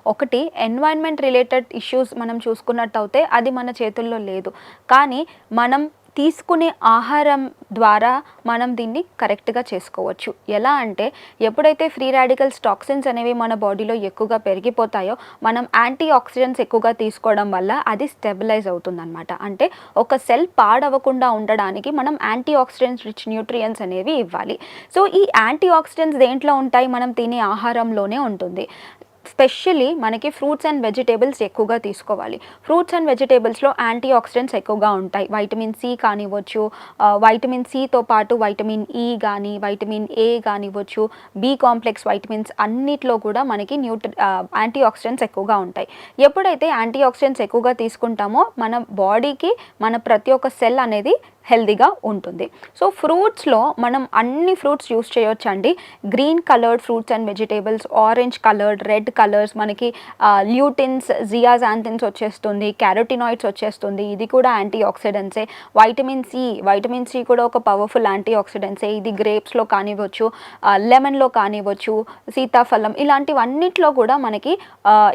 ఒకటి environment related issues మనం చూసుకున్నట్టయితే అది మన చేతుల్లో లేదు. కానీ మనం తీసుకునే ఆహారం ద్వారా మనం దీన్ని కరెక్ట్‌గా చేసుకోవచ్చు. ఎలా అంటే ఎప్పుడైతే ఫ్రీ రాడికల్స్ టాక్సిన్స్ అనేవి మన బాడీలో ఎక్కువగా పెరిగిపోతాయో మనం యాంటీ ఆక్సిడెంట్స్ ఎక్కువగా తీసుకోవడం వల్ల అది స్టెబిలైజ్ అవుతుందన్నమాట. అంటే ఒక సెల్ పాడవకుండా ఉండడానికి మనం యాంటీ ఆక్సిడెంట్స్ రిచ్ న్యూట్రియంట్స్ అనేవి ఇవ్వాలి. సో ఈ యాంటీ ఆక్సిడెంట్స్ దేంట్లో ఉంటాయి? మనం తినే ఆహారంలోనే ఉంటుంది. స్పెషల్లీ మనకి ఫ్రూట్స్ అండ్ వెజిటేబుల్స్ ఎక్కువగా తీసుకోవాలి. ఫ్రూట్స్ అండ్ వెజిటేబుల్స్‌లో యాంటీ ఆక్సిడెంట్స్ ఎక్కువగా ఉంటాయి. వైటమిన్ సి కానివ్వచ్చు, వైటమిన్ సితో పాటు వైటమిన్ ఈ గానీ, వైటమిన్ ఏ కానివ్వచ్చు, బి కాంప్లెక్స్ వైటమిన్స్ అన్నిట్లో కూడా మనకి యాంటీ ఆక్సిడెంట్స్ ఎక్కువగా ఉంటాయి. ఎప్పుడైతే యాంటీ ఆక్సిడెంట్స్ ఎక్కువగా తీసుకుంటామో మన బాడీకి మన ప్రతి ఒక్క సెల్ అనేది హెల్తీగా ఉంటుంది. సో ఫ్రూట్స్‌లో మనం అన్ని ఫ్రూట్స్ యూస్ చేయొచ్చండి. Green coloured fruits and vegetables, orange coloured, red colours, మనకి ల్యూటిన్స్, జియాజాంథిన్స్ వచ్చేస్తుంది, క్యారోటినాయిడ్స్ వచ్చేస్తుంది. ఇది కూడా యాంటీ ఆక్సిడెంట్సే. వైటమిన్ సి కూడా ఒక పవర్ఫుల్ యాంటీ ఆక్సిడెంట్సే. ఇది గ్రేప్స్‌లో కానివ్వచ్చు, లెమన్‌లో కానివ్వచ్చు, సీతాఫలం ఇలాంటివన్నిట్లో కూడా మనకి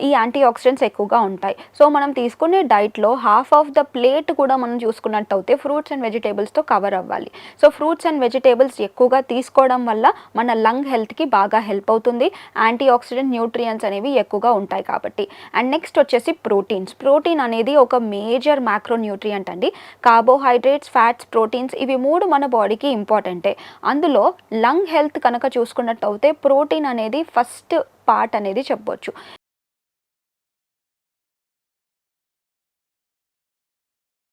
ఈ యాంటీ ఆక్సిడెంట్స్ ఎక్కువగా ఉంటాయి. సో మనం తీసుకునే డైట్‌లో హాఫ్ ఆఫ్ ద ప్లేట్ కూడా మనం చూసుకున్నట్టయితే ఫ్రూట్స్ అండ్ వెజిటేబుల్స్‌తో కవర్ అవ్వాలి. సో ఫ్రూట్స్ అండ్ వెజిటేబుల్స్ ఎక్కువగా తీసుకోవడం వల్ల మన లంగ్ హెల్త్‌కి బాగా హెల్ప్ అవుతుంది. యాంటీ ఆక్సిడెంట్ న్యూట్రియంట్స్ అనేవి ఎక్కువగా ఉంటాయి కాబట్టి. అండ్ నెక్స్ట్ వచ్చేసి ప్రోటీన్స్. ప్రోటీన్ అనేది ఒక మేజర్ మ్యాక్రో న్యూట్రియంట్ అండి. కార్బోహైడ్రేట్స్, ఫ్యాట్స్, ప్రోటీన్స్ ఇవి 3 మన బాడీకి ఇంపార్టెంటే. అందులో లంగ్ హెల్త్ కనుక చూసుకున్నట్టయితే ప్రోటీన్ అనేది ఫస్ట్ పార్ట్ అనేది చెప్పొచ్చు.